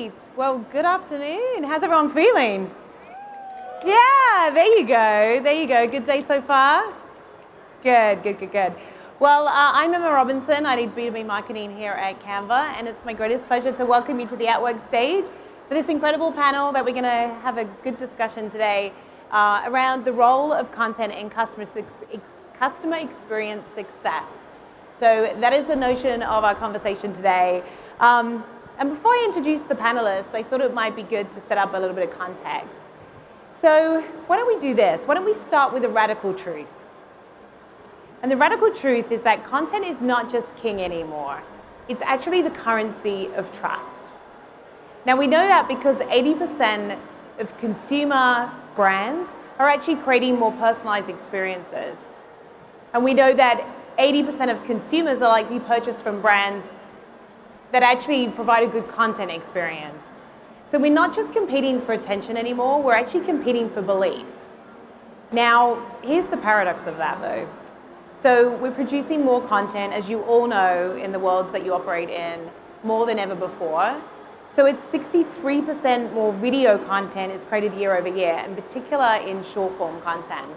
Great. Well, good afternoon. How's everyone feeling? Yeah, there you go. There you go. Good day so far? Good. Well, I'm Emma Robinson. I lead B2B marketing here at Canva, and it's my greatest pleasure to welcome you to the At Work stage for this incredible panel that we're going to have a good discussion today around the role of content in customer experience success. So that is the notion of our conversation today. And before I introduce the panelists, I thought it might be good to set up a little bit of context. So why don't we do this? Why don't we start with a radical truth? And the radical truth is that content is not just king anymore. It's actually the currency of trust. Now we know that because 80% of consumer brands are actually creating more personalized experiences. And we know that 80% of consumers are likely to purchase from brands that actually provide a good content experience. So we're not just competing for attention anymore, we're actually competing for belief. Now, here's the paradox of that though. So we're producing more content, as you all know, in the worlds that you operate in, more than ever before. So it's 63% more video content is created year over year, in particular in short form content.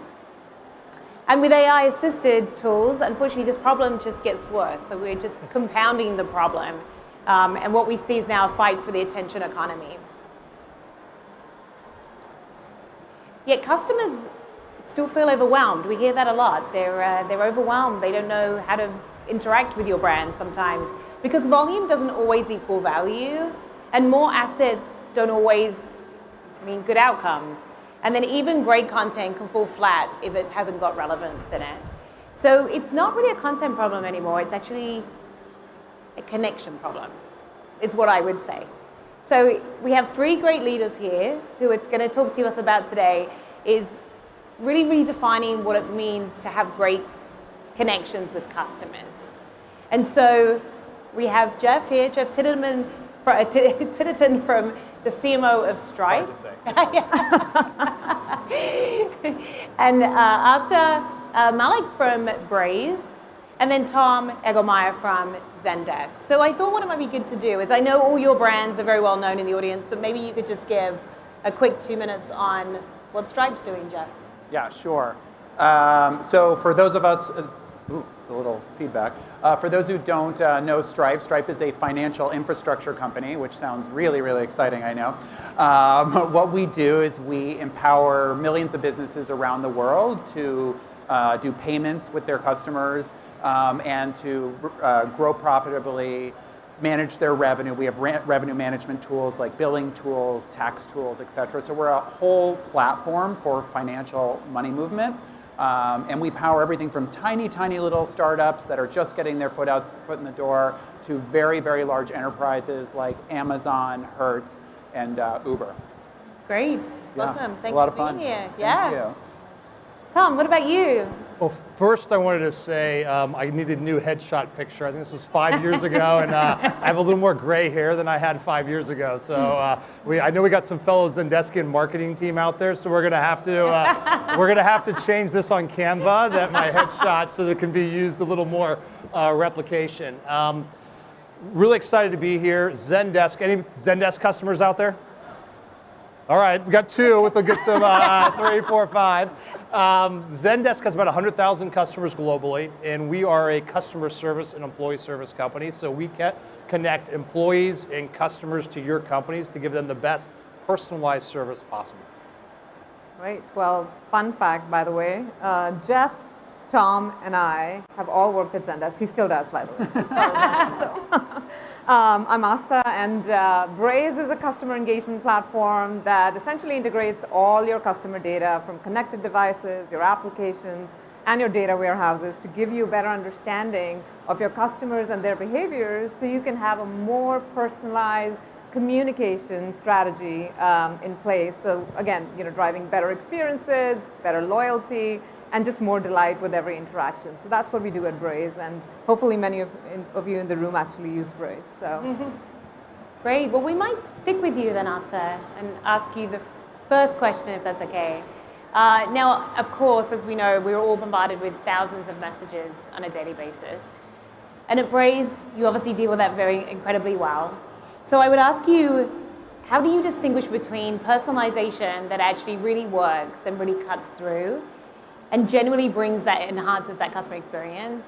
And with AI-assisted tools, unfortunately, this problem just gets worse. So we're just compounding the problem. And what we see is now a fight for the attention economy. Yet customers still feel overwhelmed. We hear that a lot. They're overwhelmed. They don't know how to interact with your brand sometimes because volume doesn't always equal value, and more assets don't always mean good outcomes. And then even great content can fall flat if it hasn't got relevance in it. So it's not really a content problem anymore. It's actually a connection problem, is what I would say. So we have three great leaders here who are going to talk to us about today is really redefining what it means to have great connections with customers. And so we have Jeff here, Jeff Titterton from the CMO of Stripe. It's hard to say. And Asta Malik from Braze. And then Tom Egelmeyer from Zendesk. So I thought what it might be good to do is I know all your brands are very well known in the audience, but maybe you could just give a quick 2 minutes on what Stripe's doing, Jeff. Yeah, sure. So for those of us, it's a little feedback. For those who don't know Stripe, Stripe is a financial infrastructure company, which sounds really, really exciting, I know. What we do is we empower millions of businesses around the world to do payments with their customers and to grow profitably, manage their revenue. We have revenue management tools like billing tools, tax tools, et cetera. So we're a whole platform for financial money movement. And we power everything from tiny, tiny little startups that are just getting their foot in the door to very, very large enterprises like Amazon, Hertz, and Uber. Great. Yeah, Welcome. it's Thanks a lot for of fun. being here. Thank you. Tom, what about you? Well, first I wanted to say I needed a new headshot picture. I think this was 5 years ago, and I have a little more gray hair than I had 5 years ago. So I know we got some fellow Zendeskian marketing team out there, so we're gonna have to change this on Canva, that my headshot, so that it can be used a little more replication. Really excited to be here. Zendesk. Any Zendesk customers out there? All right, we got two. We'll get some 3, 4, 5. Zendesk has about 100,000 customers globally, and we are a customer service and employee service company. So we connect employees and customers to your companies to give them the best personalized service possible. Right. Well, fun fact, by the way, Jeff, Tom, and I have all worked at Zendesk. He still does, by the way. I'm Asta, and Braze is a customer engagement platform that essentially integrates all your customer data from connected devices, your applications, and your data warehouses to give you a better understanding of your customers and their behaviors so you can have a more personalized communication strategy in place. So again, driving better experiences, better loyalty, and just more delight with every interaction. So that's what we do at Braze, and hopefully many of you in the room actually use Braze. So. Great. Well, we might stick with you then, Asta, and ask you the first question, if that's okay. Now, of course, as we know, we're all bombarded with thousands of messages on a daily basis. And at Braze, you obviously deal with that very incredibly well. So I would ask you, how do you distinguish between personalization that actually really works and really cuts through and genuinely enhances that customer experience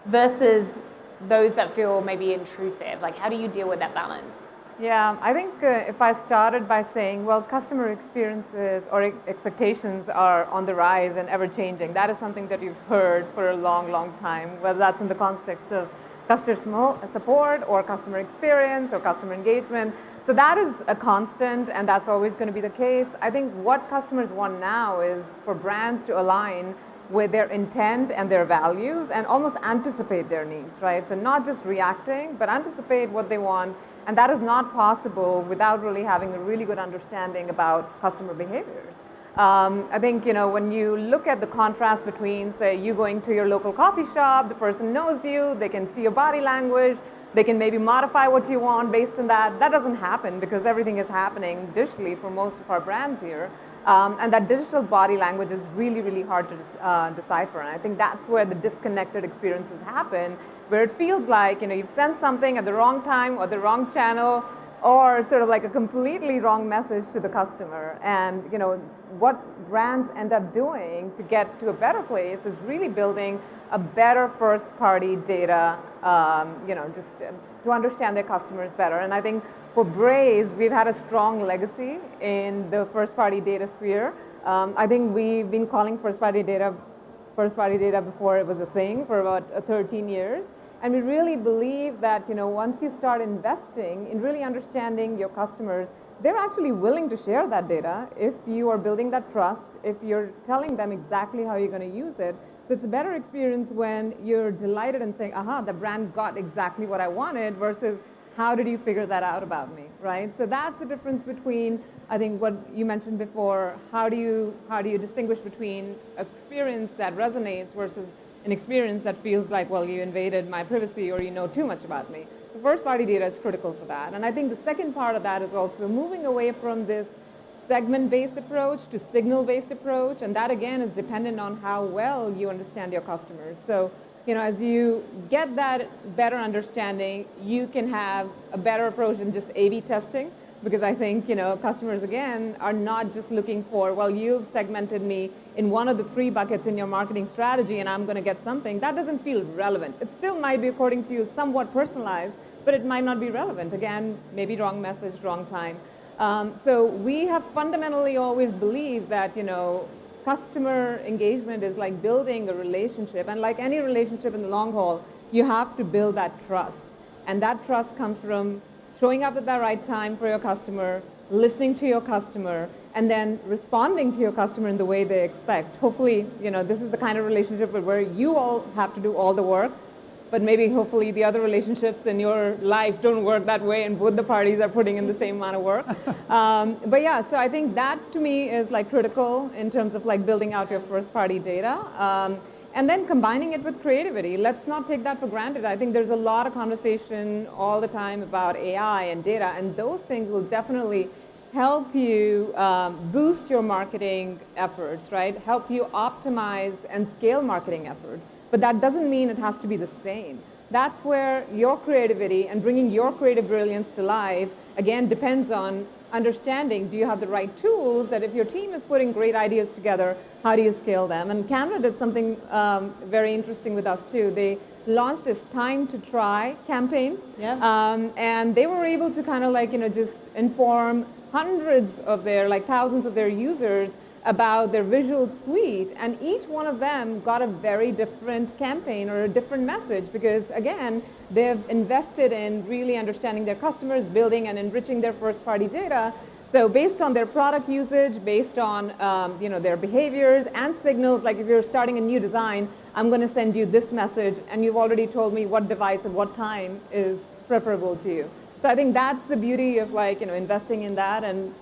versus those that feel maybe intrusive? Like, how do you deal with that balance? Yeah, I think if I started by saying, well, customer experiences or expectations are on the rise and ever changing, that is something that you've heard for a long, long time, whether that's in the context of customer support or customer experience or customer engagement. So that is a constant, and that's always going to be the case. I think what customers want now is for brands to align with their intent and their values and almost anticipate their needs, right? So not just reacting, but anticipate what they want. And that is not possible without really having a really good understanding about customer behaviors. I think, when you look at the contrast between, say, you going to your local coffee shop, the person knows you, they can see your body language, they can maybe modify what you want based on that. That doesn't happen because everything is happening digitally for most of our brands here. And that digital body language is really, really hard to decipher. And I think that's where the disconnected experiences happen, where it feels like, you've sent something at the wrong time or the wrong channel, or sort of like a completely wrong message to the customer. And, what brands end up doing to get to a better place is really building a better first-party data, just to understand their customers better. And I think for Braze, we've had a strong legacy in the first-party data sphere. I think we've been calling first-party data before it was a thing for about 13 years. And we really believe that, once you start investing in really understanding your customers, they're actually willing to share that data if you are building that trust, if you're telling them exactly how you're going to use it. So it's a better experience when you're delighted and saying, aha, the brand got exactly what I wanted, versus how did you figure that out about me, right? So that's the difference between, I think, what you mentioned before, how do you distinguish between an experience that resonates versus an experience that feels like, well, you invaded my privacy or you know too much about me. So first-party data is critical for that. And I think the second part of that is also moving away from this segment-based approach to signal-based approach. And that, again, is dependent on how well you understand your customers. So, as you get that better understanding, you can have a better approach than just A/B testing. Because I think, customers, again, are not just looking for, well, you've segmented me in one of the 3 buckets in your marketing strategy and I'm going to get something. That doesn't feel relevant. It still might be, according to you, somewhat personalized, but it might not be relevant. Again, maybe wrong message, wrong time. So we have fundamentally always believed that, customer engagement is like building a relationship. And like any relationship in the long haul, you have to build that trust. And that trust comes from showing up at the right time for your customer, listening to your customer, and then responding to your customer in the way they expect. Hopefully, this is the kind of relationship where you all have to do all the work, but maybe hopefully the other relationships in your life don't work that way and both the parties are putting in the same amount of work. But yeah, so I think that to me is like critical in terms of like building out your first party data. And then combining it with creativity. Let's not take that for granted. I think there's a lot of conversation all the time about AI and data, and those things will definitely help you boost your marketing efforts, right? Help you optimize and scale marketing efforts. But that doesn't mean it has to be the same. That's where your creativity and bringing your creative brilliance to life, again, depends on understanding, do you have the right tools, that if your team is putting great ideas together, how do you scale them? And Canva did something very interesting with us too. They launched this Time to Try campaign. Yeah. And they were able to kind of like, just inform hundreds of thousands of their users about their visual suite, and each one of them got a very different campaign or a different message because, again, they've invested in really understanding their customers, building and enriching their first-party data. So based on their product usage, based on their behaviors and signals, like if you're starting a new design, I'm going to send you this message, and you've already told me what device and what time is preferable to you. So I think that's the beauty of investing in that and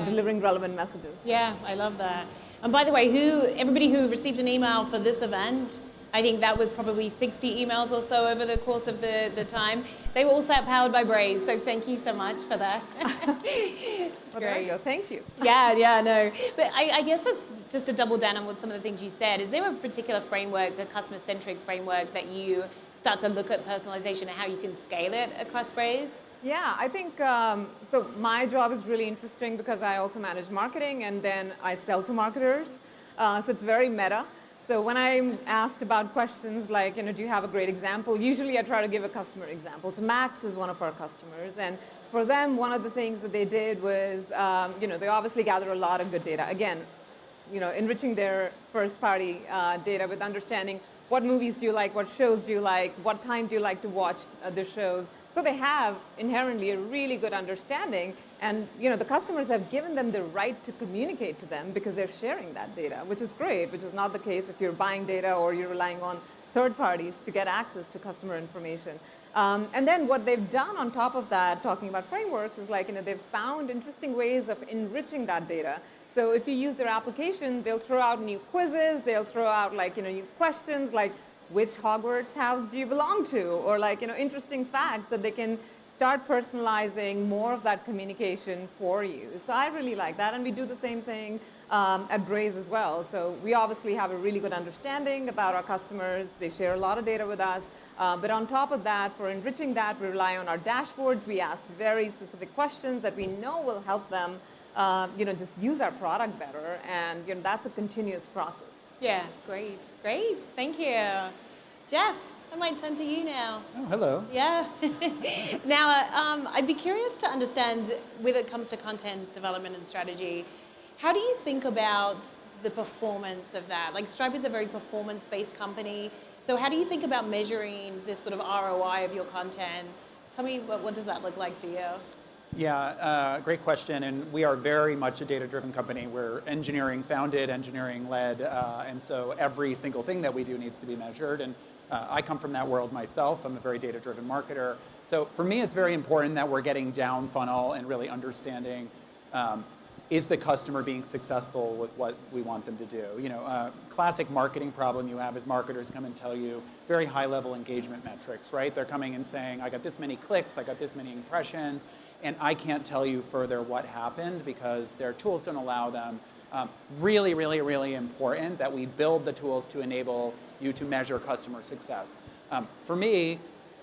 delivering relevant messages. Yeah, I love that. And by the way, everybody who received an email for this event, I think that was probably 60 emails or so over the course of the time. They were all set powered by Braze, so thank you so much for that. Well, there you go. Thank you. Yeah, no. But I guess just to double down on what some of the things you said, is there a particular framework, the customer-centric framework that you start to look at personalization and how you can scale it across Braze? Yeah, I think, so my job is really interesting because I also manage marketing and then I sell to marketers. So it's very meta. So when I'm asked about questions like, do you have a great example? Usually I try to give a customer example. So Max is one of our customers. And for them, one of the things that they did was, they obviously gather a lot of good data. Again, enriching their first party data with understanding what movies do you like, what shows do you like, what time do you like to watch the shows. So they have inherently a really good understanding, and the customers have given them the right to communicate to them because they're sharing that data, which is great, which is not the case if you're buying data or you're relying on third parties to get access to customer information. And then what they've done on top of that, talking about frameworks, is they've found interesting ways of enriching that data. So if you use their application, they'll throw out new quizzes, they'll throw out new questions like which Hogwarts house do you belong to, or interesting facts that they can start personalizing more of that communication for you. So I really like that, and we do the same thing at Braze as well. So we obviously have a really good understanding about our customers. They share a lot of data with us. But on top of that, for enriching that, we rely on our dashboards. We ask very specific questions that we know will help them just use our product better. And that's a continuous process. Yeah, great. Thank you. Jeff, I might turn to you now. Oh, hello. Yeah. Now, I'd be curious to understand, when it comes to content development and strategy, how do you think about the performance of that? Like, Stripe is a very performance-based company. So how do you think about measuring this sort of ROI of your content? Tell me, what does that look like for you? Yeah, great question. And we are very much a data-driven company. We're engineering founded, engineering led, and so every single thing that we do needs to be measured. And I come from that world myself. I'm a very data-driven marketer. So for me, it's very important that we're getting down funnel and really understanding, is the customer being successful with what we want them to do? Classic marketing problem you have is marketers come and tell you very high-level engagement metrics, right? They're coming and saying, I got this many clicks, I got this many impressions, and I can't tell you further what happened because their tools don't allow them. Really, really, really important that we build the tools to enable you to measure customer success. For me,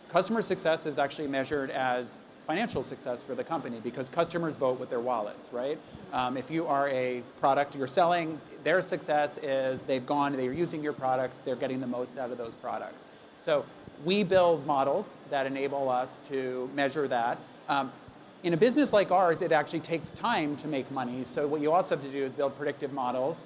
customer success is actually measured as financial success for the company because customers vote with their wallets, right? If you are a product you're selling, their success is they're using your products, they're getting the most out of those products. So we build models that enable us to measure that. In a business like ours, it actually takes time to make money. So what you also have to do is build predictive models,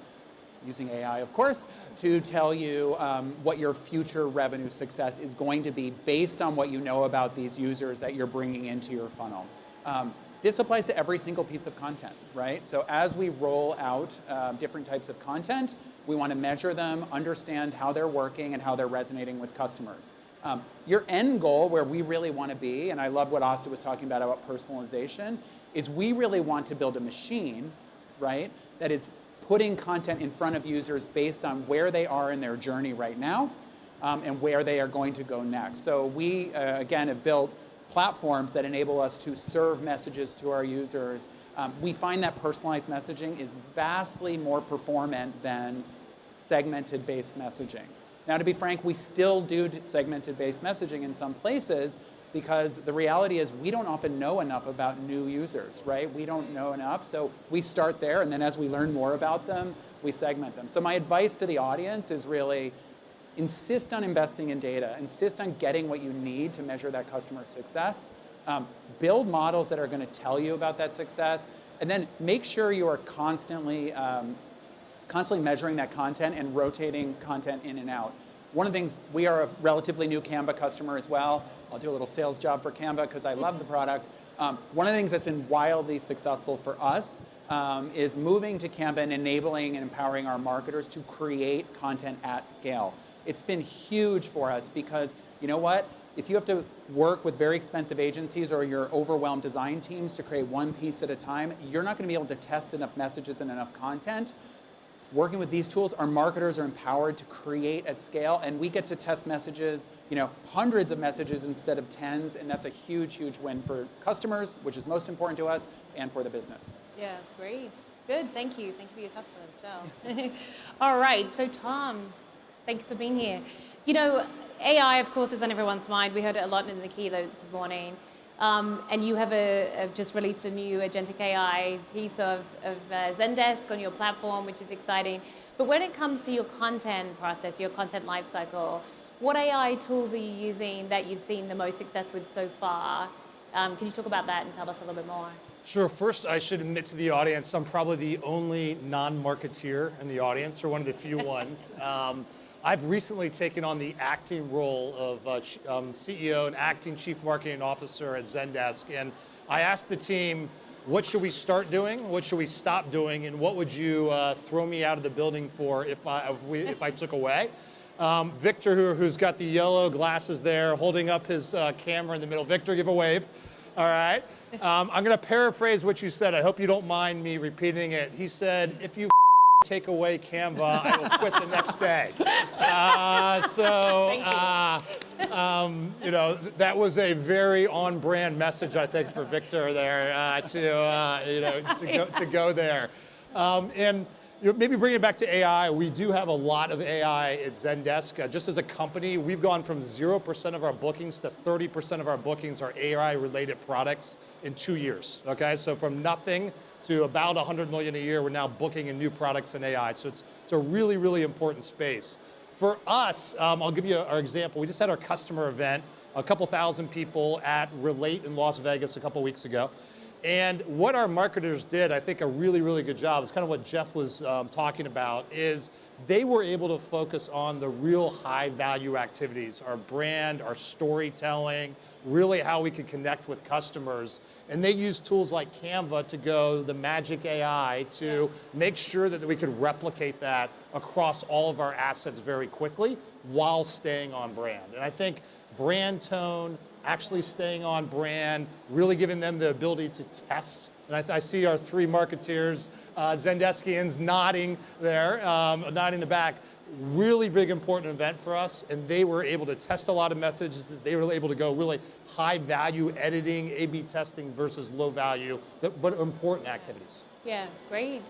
using AI, of course, to tell you what your future revenue success is going to be based on what you know about these users that you're bringing into your funnel. This applies to every single piece of content, right? So as we roll out different types of content, we want to measure them, understand how they're working and how they're resonating with customers. Your end goal, where we really want to be, and I love what Asta was talking about personalization, is we really want to build a machine, right, that is putting content in front of users based on where they are in their journey right now and where they are going to go next. So we, again, have built platforms that enable us to serve messages to our users. We find that personalized messaging is vastly more performant than segmented-based messaging. Now, to be frank, we still do segmented-based messaging in some places because the reality is we don't often know enough about new users, right? We don't know enough, so we start there, and then as we learn more about them, we segment them. So my advice to the audience is really insist on investing in data, insist on getting what you need to measure that customer success, build models that are going to tell you about that success, and then make sure you are constantly measuring that content and rotating content in and out. One of the things, we are a relatively new Canva customer as well. I'll do a little sales job for Canva because I love the product. One of the things that's been wildly successful for us is moving to Canva and enabling and empowering our marketers to create content at scale. It's been huge for us because, you know what? If you have to work with very expensive agencies or your overwhelmed design teams to create one piece at a time, you're not going to be able to test enough messages and enough content. Working with these tools, our marketers are empowered to create at scale, and we get to test messages, hundreds of messages instead of tens, and that's a huge, huge win for customers, which is most important to us, and for the business. Yeah, great. Good, thank you. Thank you for your customers as well. All right, so Tom, thanks for being here. AI, of course, is on everyone's mind. We heard it a lot in the keynote this morning. And you have just released a new agentic AI piece of Zendesk on your platform, which is exciting. But when it comes to your content process, your content lifecycle, what AI tools are you using that you've seen the most success with so far? Can you talk about that and tell us a little bit more? Sure. First, I should admit to the audience, I'm probably the only non-marketeer in the audience, or one of the few ones. I've recently taken on the acting role of CEO and acting Chief Marketing Officer at Zendesk, and I asked the team, what should we start doing? What should we stop doing? And what would you throw me out of the building for if I took away? Victor, who's got the yellow glasses there, holding up his camera in the middle. Victor, give a wave. All right. I'm going to paraphrase what you said. I hope you don't mind me repeating it. He said, if you take away Canva, I will quit the next day. That was a very on-brand message, I think, for Victor there to go there. And maybe bring it back to AI. We do have a lot of AI at Zendesk. Just as a company, we've gone from 0% of our bookings to 30% of our bookings are AI-related products in 2 years. Okay, so from nothing to about 100 million a year, we're now booking in new products in AI. So it's a really, really important space. For us, I'll give you our example. We just had our customer event, a couple thousand people at Relate in Las Vegas a couple weeks ago. And what our marketers did, I think a really, really good job, is kind of what Jeff was talking about, is they were able to focus on the real high value activities, our brand, our storytelling, really how we could connect with customers. And they used tools like Canva to go the magic AI to make sure that we could replicate that across all of our assets very quickly while staying on brand. And I think brand tone, actually staying on brand, really giving them the ability to test. And I see our three marketeers, Zendeskians nodding there, nodding in the back. Really big, important event for us. And they were able to test a lot of messages. They were able to go really high value editing, A/B testing versus low value, but important activities. Yeah, great.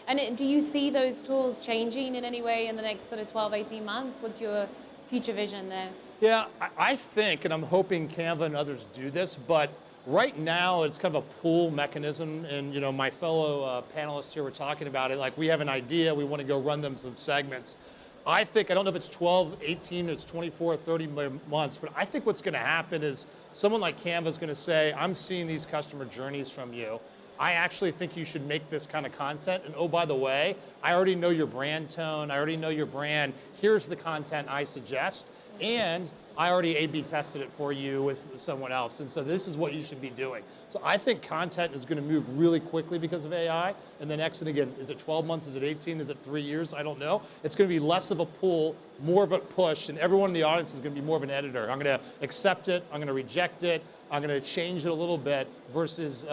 And do you see those tools changing in any way in the next sort of 12, 18 months? What's your future vision there? Yeah, I think, and I'm hoping Canva and others do this, but right now it's kind of a pull mechanism, and my fellow panelists here were talking about it, like we have an idea, we want to go run them some segments. I don't know if it's 12, 18, it's 24, 30 months, but I think what's going to happen is someone like Canva is going to say, I'm seeing these customer journeys from you. I actually think you should make this kind of content. And oh, by the way, I already know your brand tone. I already know your brand. Here's the content I suggest. And I already A/B tested it for you with someone else. And so this is what you should be doing. So I think content is going to move really quickly because of AI. And the next, and again, is it 12 months? Is it 18? Is it 3 years? I don't know. It's going to be less of a pull, more of a push. And everyone in the audience is going to be more of an editor. I'm going to accept it. I'm going to reject it. I'm going to change it a little bit versus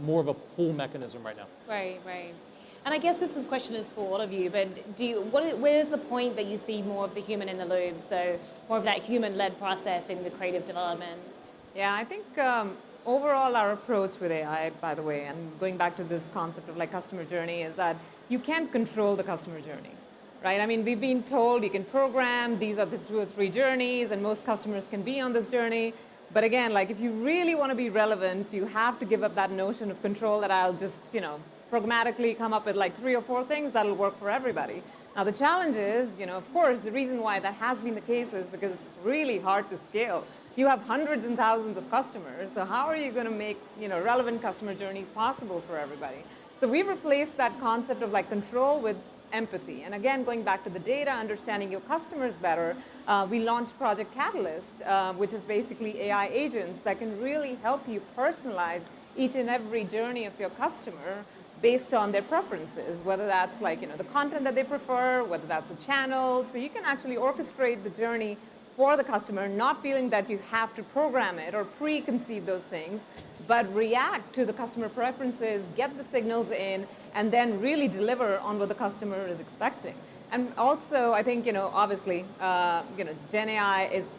more of a pull mechanism right now. Right. And I guess this question is for all of you, but where's the point that you see more of the human in the loop? So more of that human-led process in the creative development? Yeah, I think overall our approach with AI, by the way, and going back to this concept of like customer journey, is that you can't control the customer journey, right? I mean, we've been told you can program, these are the 2 or 3 journeys, and most customers can be on this journey. But again, like if you really want to be relevant, you have to give up that notion of control that I'll just, pragmatically come up with like 3 or 4 things that'll work for everybody. Now the challenge is, of course, the reason why that has been the case is because it's really hard to scale. You have hundreds and thousands of customers, so how are you going to make, relevant customer journeys possible for everybody? So we've replaced that concept of like control with empathy. And again, going back to the data, understanding your customers better, we launched Project Catalyst, which is basically AI agents that can really help you personalize each and every journey of your customer based on their preferences, whether that's like, the content that they prefer, whether that's the channel. So you can actually orchestrate the journey for the customer, not feeling that you have to program it or preconceive those things, but react to the customer preferences, get the signals in, and then really deliver on what the customer is expecting. And also, I think, obviously, Gen AI is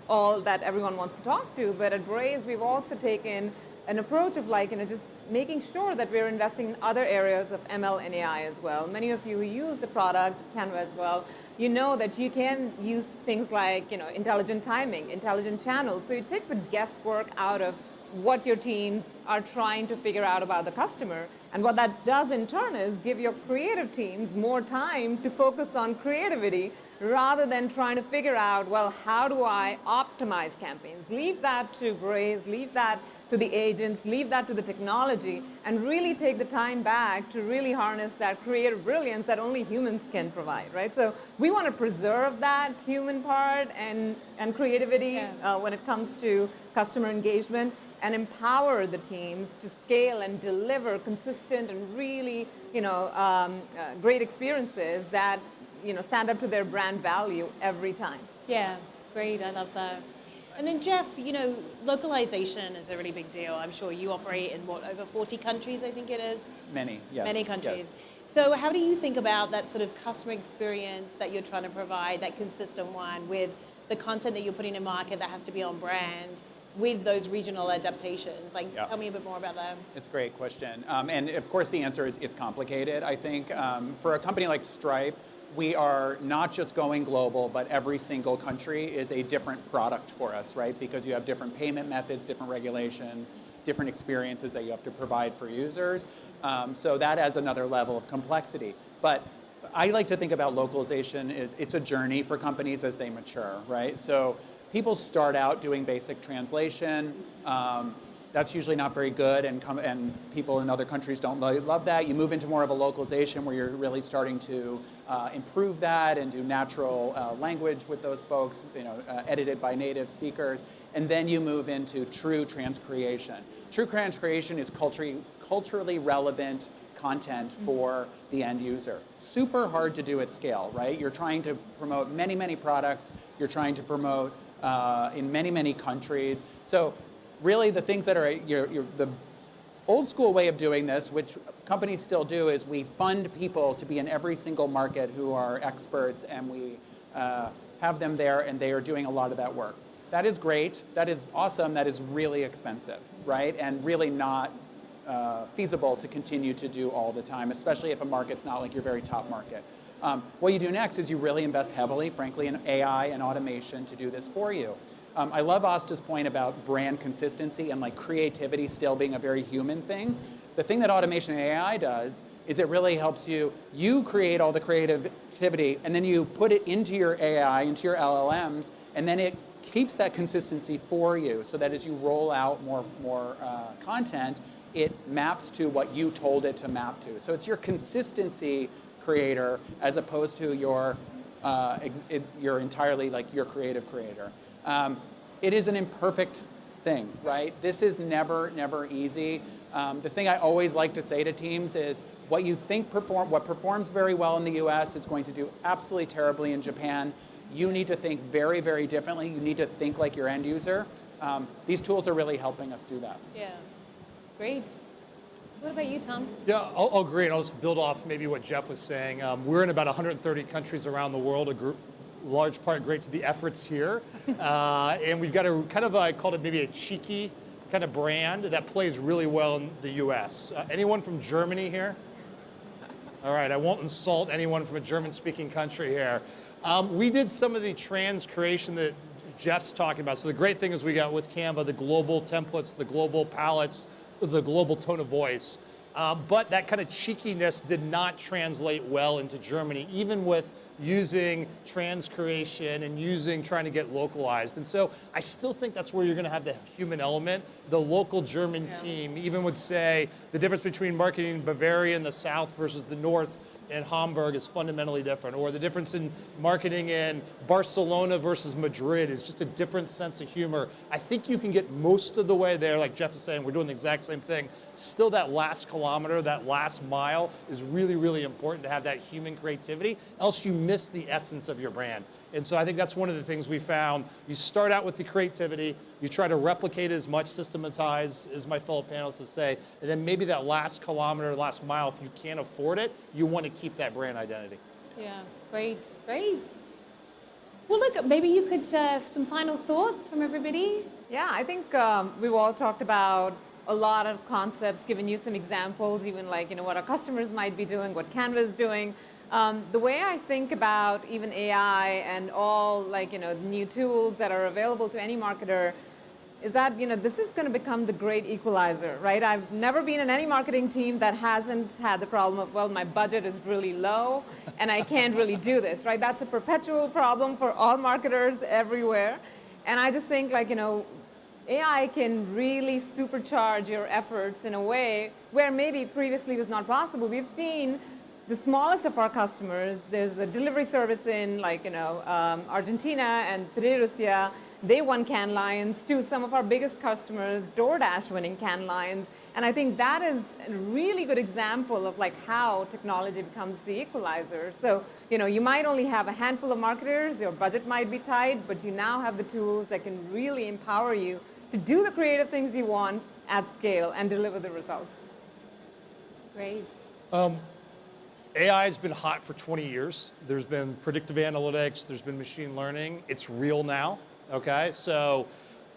all that everyone wants to talk to, but at Braze, we've also taken an approach of like, just making sure that we're investing in other areas of ML and AI as well. Many of you who use the product, Canva as well, you know that you can use things like, intelligent timing, intelligent channels. So it takes the guesswork out of what your teams are trying to figure out about the customer. And what that does in turn is give your creative teams more time to focus on creativity rather than trying to figure out, well, how do I optimize campaigns? Leave that to Braze, leave that to the agents, leave that to the technology, and really take the time back to really harness that creative brilliance that only humans can provide, right? So we want to preserve that human part and creativity when it comes to customer engagement, and empower the teams to scale and deliver consistent and really, great experiences that, stand up to their brand value every time. Yeah, great. I love that. And then Jeff, localization is a really big deal. I'm sure you operate in over 40 countries, I think it is? Many, yes. Many countries. Yes. So how do you think about that sort of customer experience that you're trying to provide, that consistent one, with the content that you're putting in market that has to be on brand, with those regional adaptations? Tell me a bit more about that. It's a great question. And of course the answer is it's complicated. I think for a company like Stripe, we are not just going global, but every single country is a different product for us, right? Because you have different payment methods, different regulations, different experiences that you have to provide for users. So that adds another level of complexity. But I like to think about localization as it's a journey for companies as they mature, right? So people start out doing basic translation. That's usually not very good, and people in other countries don't love that. You move into more of a localization where you're really starting to improve that and do natural language with those folks, edited by native speakers, and then you move into true transcreation. True transcreation is culturally relevant content for the end user. Super hard to do at scale, right? You're trying to promote many, many products. You're trying to promote in many, many countries. So really the things that are the old school way of doing this, which companies still do, is we fund people to be in every single market who are experts, and we have them there, and they are doing a lot of that work. That is great. That is awesome. That is really expensive, right? And really not feasible to continue to do all the time, especially if a market's not like your very top market. What you do next is you really invest heavily, frankly, in AI and automation to do this for you. I love Asta's point about brand consistency and creativity still being a very human thing. The thing that automation and AI does is it really helps you create all the creativity, and then you put it into your AI, into your LLMs, and then it keeps that consistency for you, so that as you roll out more content, it maps to what you told it to map to. So it's your consistency creator as opposed to your entirely your creative creator. It is an imperfect thing, right? This is never easy. The thing I always like to say to teams is what you think what performs very well in the US is going to do absolutely terribly in Japan. You need to think very, very differently. You need to think like your end user. These tools are really helping us do that. Yeah, great. What about you, Tom? Yeah, I'll agree, and I'll just build off maybe what Jeff was saying. We're in about 130 countries around the world, large part great to the efforts here. And we've got a kind of, I called it maybe a cheeky kind of brand that plays really well in the US. Anyone from Germany here? All right, I won't insult anyone from a German-speaking country here. We did some of the trans creation that Jeff's talking about. So the great thing is we got with Canva the global templates, the global palettes, the global tone of voice. But that kind of cheekiness did not translate well into Germany, even with using trans creation and trying to get localized. And so I still think that's where you're going to have the human element. The local German team even would say the difference between marketing in Bavaria in the south versus the north in Hamburg is fundamentally different, or the difference in marketing in Barcelona versus Madrid is just a different sense of humor. I think you can get most of the way there, like Jeff is saying, we're doing the exact same thing. Still that last kilometer, that last mile is really, really important to have that human creativity, else you miss the essence of your brand. And so I think that's one of the things we found. You start out with the creativity, you try to replicate as much, systematize, as my fellow panelists say, and then maybe that last kilometer, last mile, if you can't afford it, you want to keep that brand identity. Yeah, great. Well, look, maybe you could some final thoughts from everybody. Yeah, I think we've all talked about a lot of concepts, given you some examples, even like what our customers might be doing, what Canva is doing. The way I think about even AI and all new tools that are available to any marketer is that this is going to become the great equalizer, right? I've never been in any marketing team that hasn't had the problem of, well, my budget is really low and I can't really do this, right? That's a perpetual problem for all marketers everywhere. And I just think AI can really supercharge your efforts in a way where maybe previously it was not possible. We've seen the smallest of our customers, there's a delivery service in Argentina and Russia. They won Cannes Lions, to some of our biggest customers, DoorDash winning Cannes Lions. And I think that is a really good example of how technology becomes the equalizer. So, you might only have a handful of marketers, your budget might be tight, but you now have the tools that can really empower you to do the creative things you want at scale and deliver the results. Great. AI has been hot for 20 years. There's been predictive analytics, there's been machine learning. It's real now, okay? So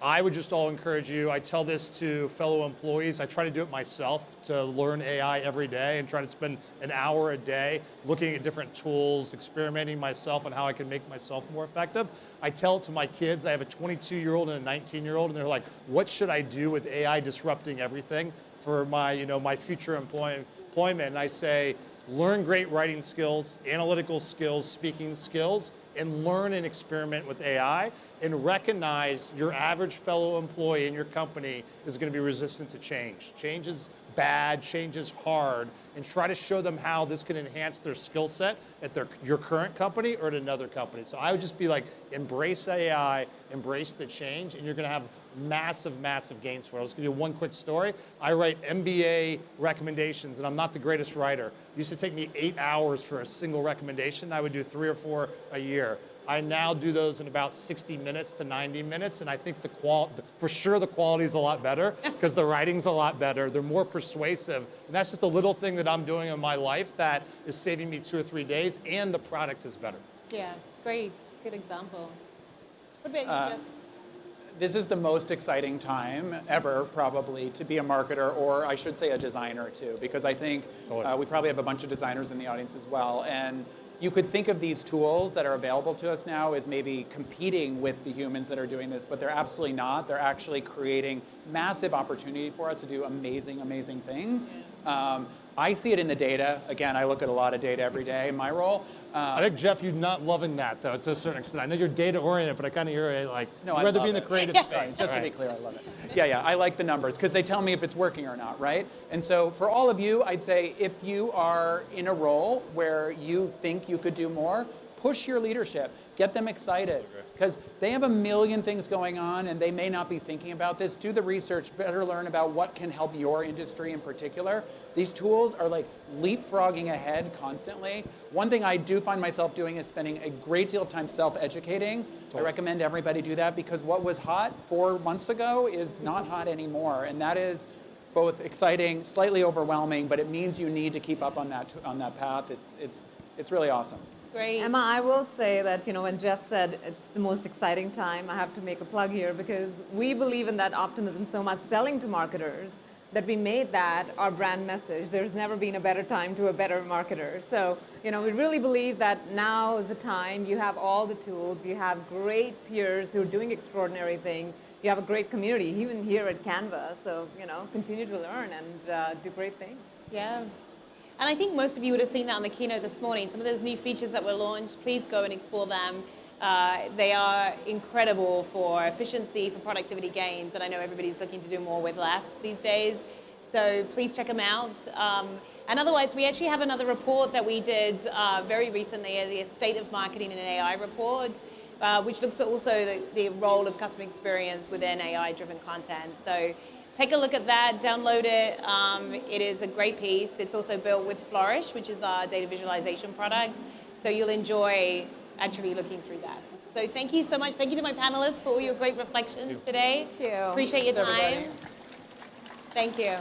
I would just all encourage you, I tell this to fellow employees, I try to do it myself to learn AI every day and try to spend an hour a day looking at different tools, experimenting myself on how I can make myself more effective. I tell it to my kids, I have a 22-year-old and a 19-year-old, and they're like, what should I do with AI disrupting everything for my, my future employment? And I say, learn great writing skills, analytical skills, speaking skills, and learn and experiment with AI, and recognize your average fellow employee in your company is going to be resistant to change. Change is bad, change is hard, and try to show them how this can enhance their skill set at your current company or at another company. So I would just be like, embrace AI, embrace the change, and you're going to have massive, massive gains for it. I'll just give you one quick story. I write MBA recommendations, and I'm not the greatest writer. It used to take me 8 hours for a single recommendation. I would do 3 or 4 a year. I now do those in about 60 minutes to 90 minutes, and I think for sure the quality is a lot better because the writing's a lot better. They're more persuasive, and that's just a little thing that I'm doing in my life that is saving me 2 or 3 days, and the product is better. Yeah, great. Good example. What about you, Jeff? This is the most exciting time ever, probably, to be a marketer, or I should say a designer too, because I think we probably have a bunch of designers in the audience as well. And you could think of these tools that are available to us now as maybe competing with the humans that are doing this, but they're absolutely not. They're actually creating massive opportunity for us to do amazing, amazing things. I see it in the data. Again, I look at a lot of data every day in my role. I think, Jeff, you're not loving that, though, to a certain extent. I know you're data-oriented, but I kind of hear it like, no, you'd rather be in the creative space. Just to be clear, I love it. Yeah, I like the numbers, because they tell me if it's working or not, right? And so for all of you, I'd say if you are in a role where you think you could do more, push your leadership, get them excited, because they have a million things going on and they may not be thinking about this. Do the research, better learn about what can help your industry in particular. These tools are like leapfrogging ahead constantly. One thing I do find myself doing is spending a great deal of time self-educating. I recommend everybody do that, because what was hot 4 months ago is not hot anymore, and that is both exciting, slightly overwhelming, but it means you need to keep up on that path. It's really awesome. Great. Emma, I will say that, when Jeff said it's the most exciting time, I have to make a plug here, because we believe in that optimism so much selling to marketers that we made that our brand message. There's never been a better time to a better marketer. So, we really believe that now is the time. You have all the tools. You have great peers who are doing extraordinary things. You have a great community, even here at Canva. So, continue to learn and do great things. Yeah. And I think most of you would have seen that on the keynote this morning. Some of those new features that were launched, please go and explore them. They are incredible for efficiency, for productivity gains, and I know everybody's looking to do more with less these days. So please check them out. And otherwise, we actually have another report that we did very recently, the State of Marketing in AI report, which looks at also the role of customer experience within AI-driven content. So take a look at that, download it. It is a great piece. It's also built with Flourish, which is our data visualization product. So you'll enjoy actually looking through that. So thank you so much. Thank you to my panelists for all your great reflections today. Thank you. Appreciate your Thanks, time. everybody. Thank you.